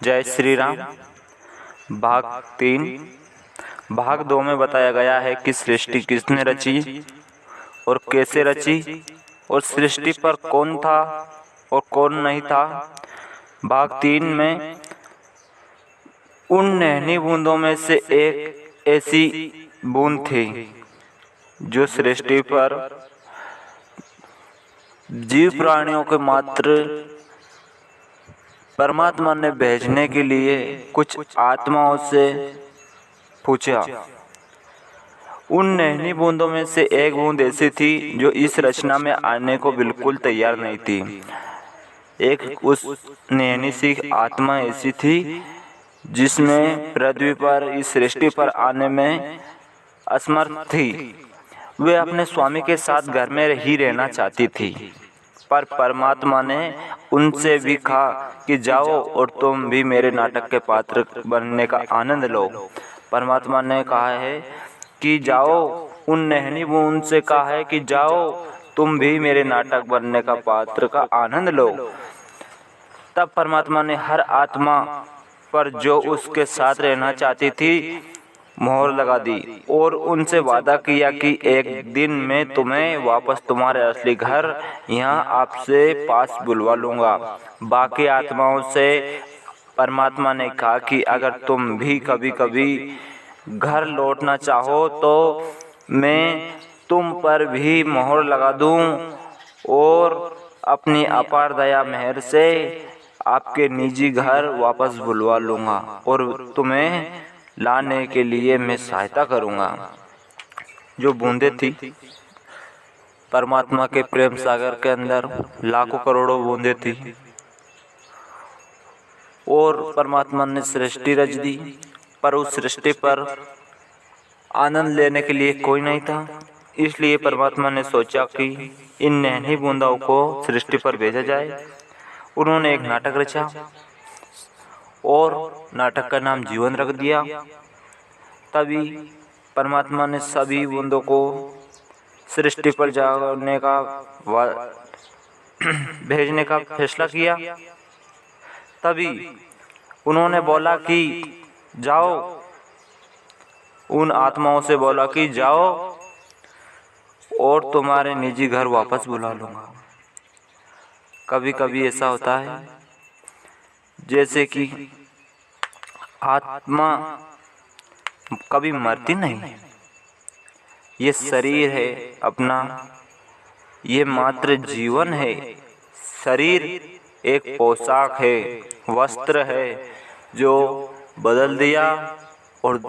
जय श्री राम। भाग 3। भाग 2 में बताया गया है कि सृष्टि किसने रची और कैसे रची और सृष्टि पर कौन था और कौन नहीं था। भाग 3 में उन नन्ही बूंदों में से एक ऐसी बूंद थी जो सृष्टि पर जीव प्राणियों के मात्र परमात्मा ने भेजने के लिए कुछ आत्माओं से पूछा। उन नन्ही बूंदों में से एक बूंद ऐसी थी जो इस रचना में आने को बिल्कुल तैयार नहीं थी। एक उस नन्ही सी आत्मा ऐसी थी जिसमें पृथ्वी पर इस सृष्टि पर आने में असमर्थ थी। वे अपने स्वामी के साथ घर में ही रहना चाहती थी, पर परमात्मा ने उनसे भी कहा कि जाओ और तुम भी मेरे नाटक के पात्र बनने का आनंद लो। परमात्मा ने कहा है कि जाओ, उन नन्ही बूंद से कहा है कि जाओ तुम भी मेरे नाटक बनने का पात्र का आनंद लो। तब परमात्मा ने हर आत्मा पर जो उसके साथ रहना चाहती थी मोहर लगा दी और उनसे वादा किया कि एक दिन मैं तुम्हें वापस तुम्हारे असली घर यहाँ आपसे पास बुलवा लूँगा। बाकी आत्माओं से परमात्मा ने कहा कि अगर तुम भी कभी कभी घर लौटना चाहो तो मैं तुम पर भी मोहर लगा दूँ और अपनी अपार दया मेहर से आपके निजी घर वापस बुलवा लूँगा और तुम्हें लाने के लिए मैं सहायता करूँगा। जो बूंदें थी परमात्मा के प्रेम सागर के अंदर लाखों करोड़ों बूंदें थी और परमात्मा ने सृष्टि रच दी, पर उस सृष्टि पर आनंद लेने के लिए कोई नहीं था। इसलिए परमात्मा ने सोचा कि इन नन्ही बूंदों को सृष्टि पर भेजा जाए। उन्होंने एक नाटक रचा और नाटक का नाम जीवन रख दिया। तभी परमात्मा ने सभी बूंदों को सृष्टि पर जाने का भेजने का फैसला किया। तभी उन्होंने बोला कि जाओ, उन आत्माओं से बोला कि जाओ और तुम्हारे निजी घर वापस बुला लूँगा। कभी कभी ऐसा होता है जैसे कि आत्मा कभी मरती नहीं। ये शरीर है अपना, ये मात्र जीवन है। शरीर एक पोशाक है, वस्त्र है जो बदल दिया और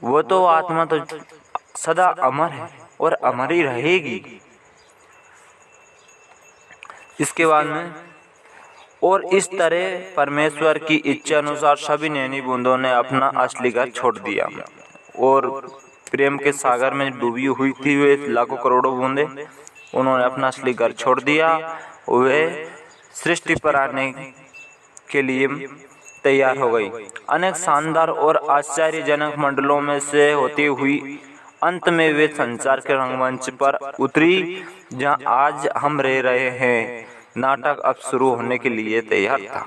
वो तो आत्मा तो सदा अमर है और अमर ही रहेगी। इसके बाद में और इस तरह परमेश्वर की इच्छा अनुसार सभी नन्ही बूंदों ने अपना असली घर छोड़ दिया और प्रेम के सागर में डूबी हुई थी वे लाखों करोड़ों बूंदें। उन्होंने अपना असली घर छोड़ दिया। वे सृष्टि पर आने के लिए तैयार हो गई। अनेक शानदार और आश्चर्यजनक मंडलों में से होती हुई अंत में वे संसार के रंगमंच पर उतरी जहां आज हम रह रहे हैं। नाटक अब शुरू होने के लिए तैयार था।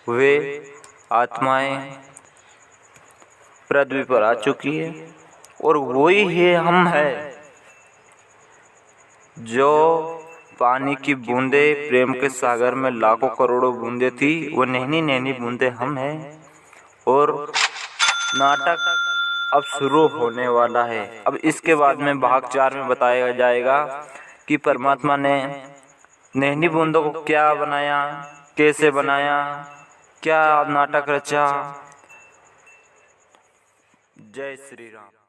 वे आत्माएं पृथ्वी पर आ चुकी है और वही है हम है जो पानी की बूंदें प्रेम के सागर में लाखों करोड़ों बूंदें थी, वो नन्ही नन्ही बूंदें हम हैं और नाटक अब शुरू होने वाला है। अब इसके बाद में भाग 4 में बताया जाएगा कि परमात्मा ने नन्ही बूंदों को क्या बनाया, कैसे बनाया, क्या नाटक रचा। जय श्री राम।